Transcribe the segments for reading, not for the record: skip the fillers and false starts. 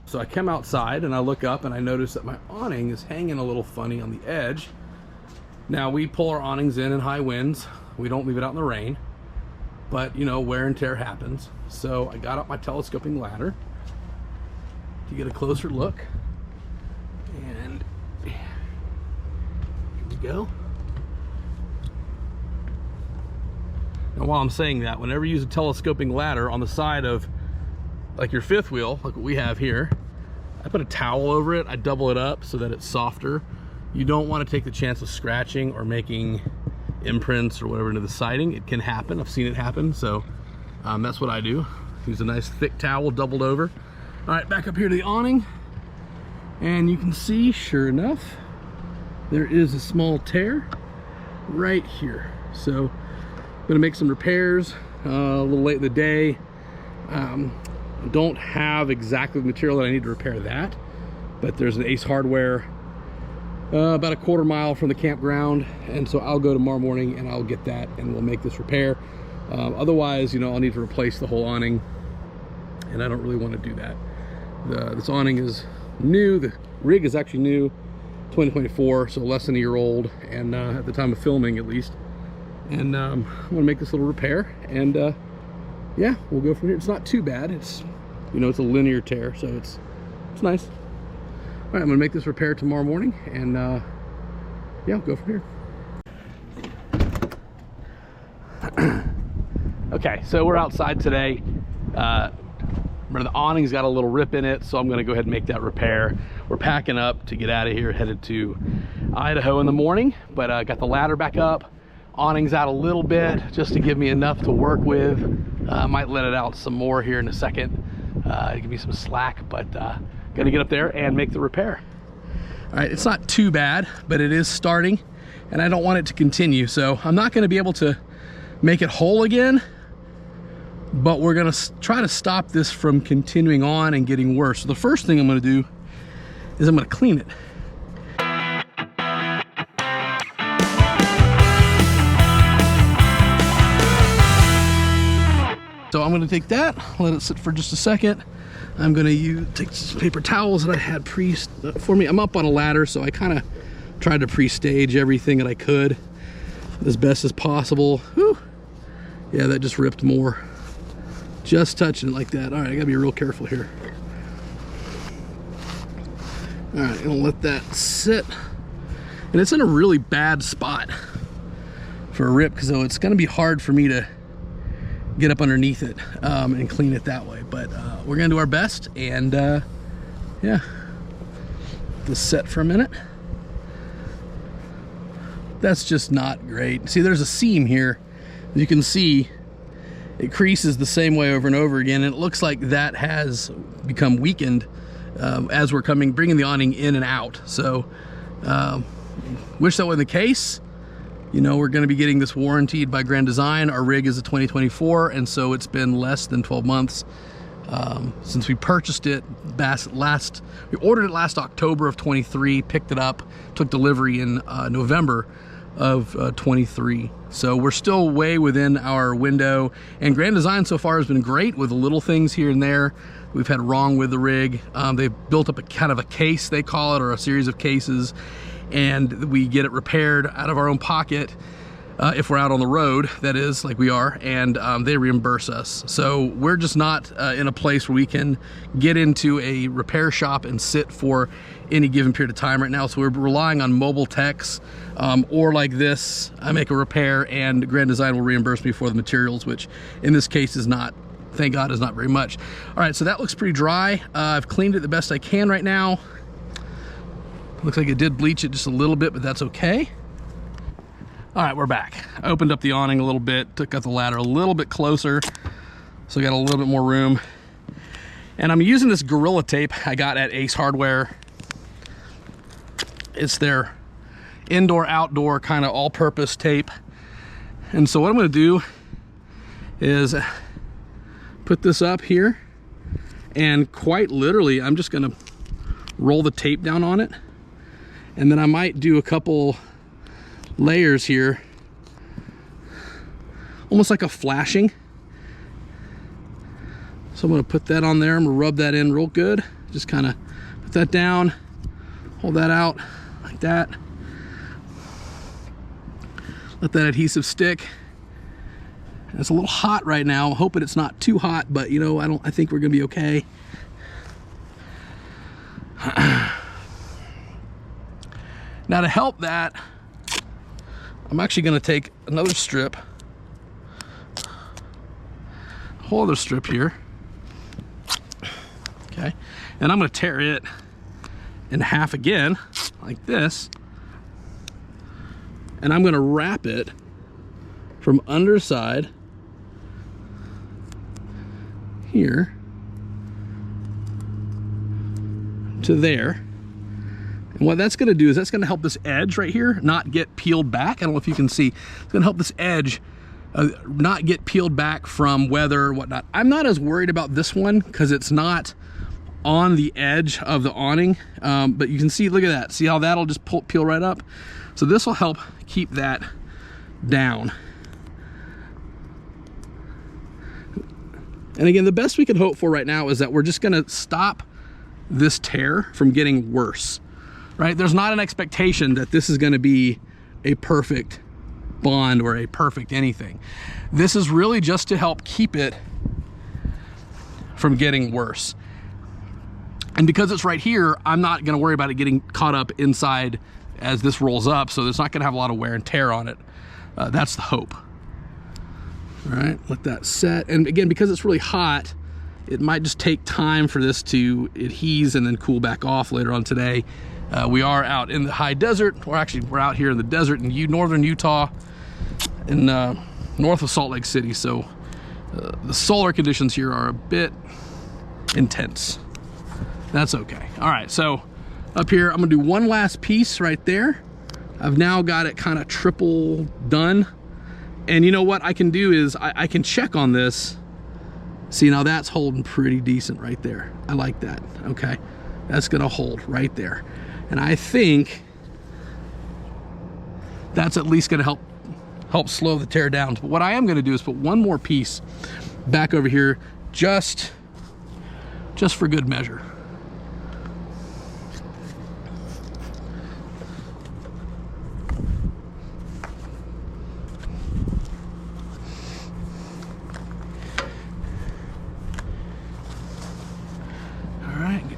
So I come outside and I look up and I notice that my awning is hanging a little funny on the edge. Now we pull our awnings in high winds. We don't leave it out in the rain, but you know, wear and tear happens. So I got up my telescoping ladder to get a closer look. And here we go. Now while I'm saying that, whenever you use a telescoping ladder on the side of like your fifth wheel, like what we have here, I put a towel over it, I double it up so that it's softer. You don't want to take the chance of scratching or making imprints or whatever into the siding. It can happen, I've seen it happen, so that's what I do. Use a nice thick towel doubled over. All right, back up here to the awning, and you can see, sure enough, there is a small tear right here. So I'm gonna make some repairs a little late in the day. I don't have exactly the material that I need to repair that, but there's an Ace Hardware about a quarter mile from the campground, and so I'll go tomorrow morning and I'll get that and we'll make this repair. Otherwise, you know, I'll need to replace the whole awning, and I don't really want to do that. This awning is new, the rig is actually new, 2024, so less than a year old, and at the time of filming at least. And I'm gonna make this little repair, and yeah, we'll go from here. It's not too bad. It's, you know, it's a linear tear, so it's nice. All right, I'm gonna make this repair tomorrow morning, and yeah, we'll go from here. Okay, so we're outside today. Remember, the awning's got a little rip in it, so I'm gonna go ahead and make that repair. We're packing up to get out of here, headed to Idaho in the morning, but got the ladder back up. Awning's out a little bit just to give me enough to work with. I might let it out some more here in a second, give me some slack, but gonna get up there and make the repair. All right, it's not too bad, but it is starting, and I don't want it to continue, so I'm not gonna be able to make it whole again, but we're gonna try to stop this from continuing on and getting worse. So the first thing I'm gonna do is I'm gonna clean it. So I'm gonna take that, let it sit for just a second. I'm gonna take some paper towels that I had for me. I'm up on a ladder, so I kind of tried to pre-stage everything that I could as best as possible. Whew. Yeah, that just ripped more. Just touching it like that. All right, I gotta be real careful here. All right, I'm gonna let that sit. And it's in a really bad spot for a rip, because it's gonna be hard for me to get up underneath it and clean it that way. But we're gonna do our best, and yeah, just set for a minute. That's just not great. See, there's a seam here. You can see it creases the same way over and over again, and it looks like that has become weakened as we're bringing the awning in and out. So wish that wasn't the case. You know, we're going to be getting this warranted by Grand Design. Our rig is a 2024, and so it's been less than 12 months since we purchased it. We ordered it last October of 23, picked it up, took delivery in November of 23. So we're still way within our window, and Grand Design so far has been great with the little things here and there we've had wrong with the rig. They've built up a kind of a case, they call it, or a series of cases, and we get it repaired out of our own pocket if we're out on the road, that is, like we are, and they reimburse us. So we're just not in a place where we can get into a repair shop and sit for any given period of time right now. So we're relying on mobile techs, or like this, I make a repair and Grand Design will reimburse me for the materials, which in this case is not, thank God, is not very much. All right, so that looks pretty dry. I've cleaned it the best I can right now. Looks like it did bleach it just a little bit, but that's okay. All right, we're back. I opened up the awning a little bit, got the ladder a little bit closer, so I got a little bit more room. And I'm using this Gorilla Tape I got at Ace Hardware. It's their indoor-outdoor kind of all-purpose tape. And so what I'm gonna do is put this up here, and quite literally, I'm just gonna roll the tape down on it. And then I might do a couple layers here, almost like a flashing. So I'm gonna put that on there. I'm gonna rub that in real good, Just kind of put that down, hold that out like that. Let that adhesive stick. It's a little hot right now. I'm hoping it's not too hot, but you know, I think we're gonna be okay. Now to help that, I'm actually gonna take another strip, a whole other strip here, okay? And I'm gonna tear it in half again, like this. And I'm gonna wrap it from underside here to there. And what that's gonna do is that's gonna help this edge right here not get peeled back. I don't know if you can see. It's gonna help this edge not get peeled back from weather or whatnot. I'm not as worried about this one because it's not on the edge of the awning. But you can see, look at that. See how that'll just peel right up? So this will help keep that down. And again, the best we can hope for right now is that we're just gonna stop this tear from getting worse, right? There's not an expectation that this is gonna be a perfect bond or a perfect anything. This is really just to help keep it from getting worse. And because it's right here, I'm not gonna worry about it getting caught up inside as this rolls up, so it's not gonna have a lot of wear and tear on it. That's the hope. All right, let that set. And again, because it's really hot, it might just take time for this to adhere and then cool back off later on today. We are out in the high desert, or actually we're out here in the desert in northern Utah, in north of Salt Lake City. So the solar conditions here are a bit intense. That's okay. All right, so up here, I'm gonna do one last piece right there. I've now got it kind of triple done. And you know what I can do is I can check on this. See, now that's holding pretty decent right there. I like that, okay? That's gonna hold right there. And I think that's at least gonna help slow the tear down. But what I am gonna do is put one more piece back over here just for good measure.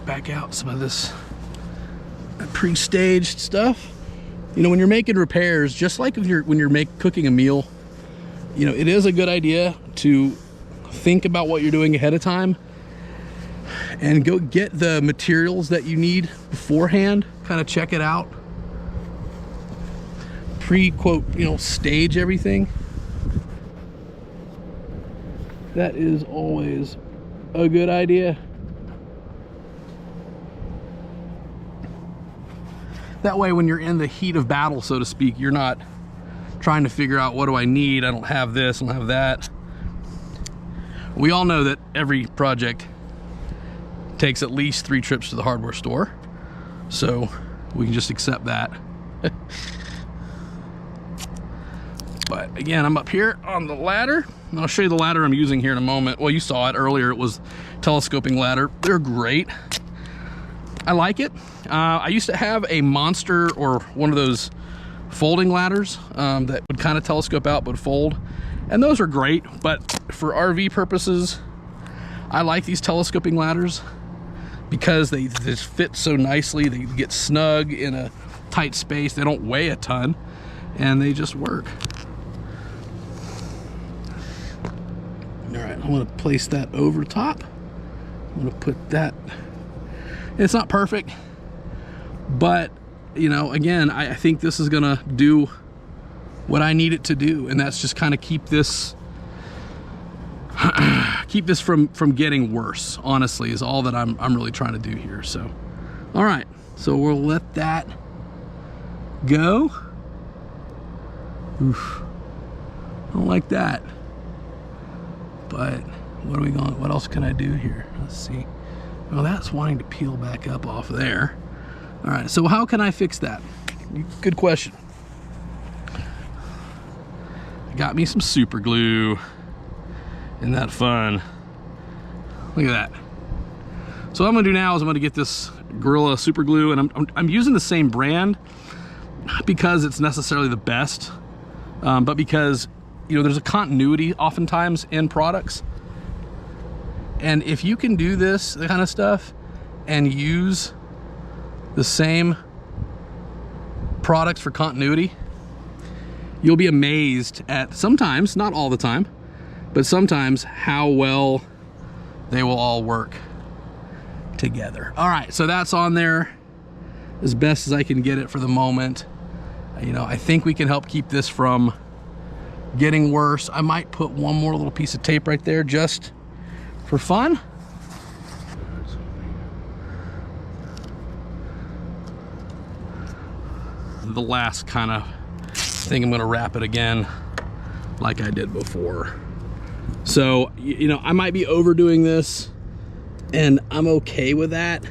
Back out some of this pre-staged stuff. You know, when you're making repairs, just like when you're cooking a meal, you know, it is a good idea to think about what you're doing ahead of time and go get the materials that you need beforehand. Kind of check it out. Quote, you know, stage everything. That is always a good idea. That way, when you're in the heat of battle, so to speak, you're not trying to figure out, what do I need? I don't have this, I don't have that. We all know that every project takes at least 3 trips to the hardware store, so we can just accept that. But again, I'm up here on the ladder, and I'll show you the ladder I'm using here in a moment. Well, you saw it earlier. It was telescoping ladder. They're great. I like it. I used to have a Monster or one of those folding ladders that would kind of telescope out but fold, and those are great. But for RV purposes, I like these telescoping ladders because they just fit so nicely. They get snug in a tight space. They don't weigh a ton, and they just work. All right, I'm gonna place that over top. I'm gonna put that. It's not perfect, but you know, again, I think this is gonna do what I need it to do, and that's just kind of keep this from getting worse, honestly, is all that I'm really trying to do here. So all right, so we'll let that go. Oof. I don't like that, but what else can I do here? Let's see. Well, that's wanting to peel back up off there. All right, so how can I fix that? Good question. I got me some super glue. Isn't that fun? Look at that. So what I'm gonna do now is I'm gonna get this Gorilla super glue, and I'm using the same brand, not because it's necessarily the best, but because, you know, there's a continuity oftentimes in products. And if you can do this kind of stuff and use the same products for continuity, you'll be amazed at sometimes, not all the time, but sometimes how well they will all work together. All right, so that's on there as best as I can get it for the moment. You know, I think we can help keep this from getting worse. I might put one more little piece of tape right there just for fun. The last kind of thing, I'm gonna wrap it again like I did before. So, you know, I might be overdoing this, and I'm okay with that.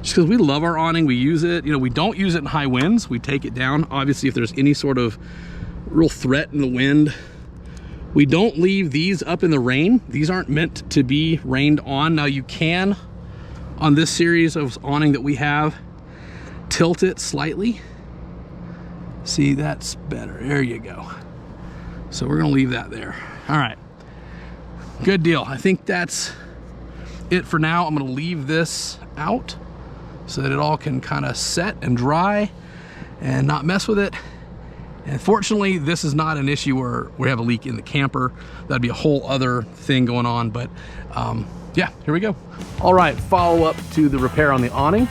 Just because we love our awning, we use it. You know, we don't use it in high winds. We take it down. Obviously, if there's any sort of real threat in the wind, we don't leave these up in the rain. These aren't meant to be rained on. Now you can, on this series of awning that we have, tilt it slightly. See, that's better. There you go. So we're gonna leave that there. All right, good deal. I think that's it for now. I'm gonna leave this out so that it all can kind of set and dry and not mess with it. And fortunately, this is not an issue where we have a leak in the camper. That'd be a whole other thing going on, but yeah, here we go. All right, follow up to the repair on the awning.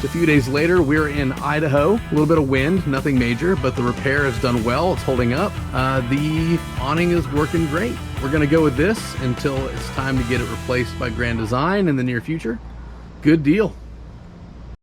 A few days later, we're in Idaho. A little bit of wind, nothing major, but the repair is done well. It's holding up. The awning is working great. We're gonna go with this until it's time to get it replaced by Grand Design in the near future. Good deal.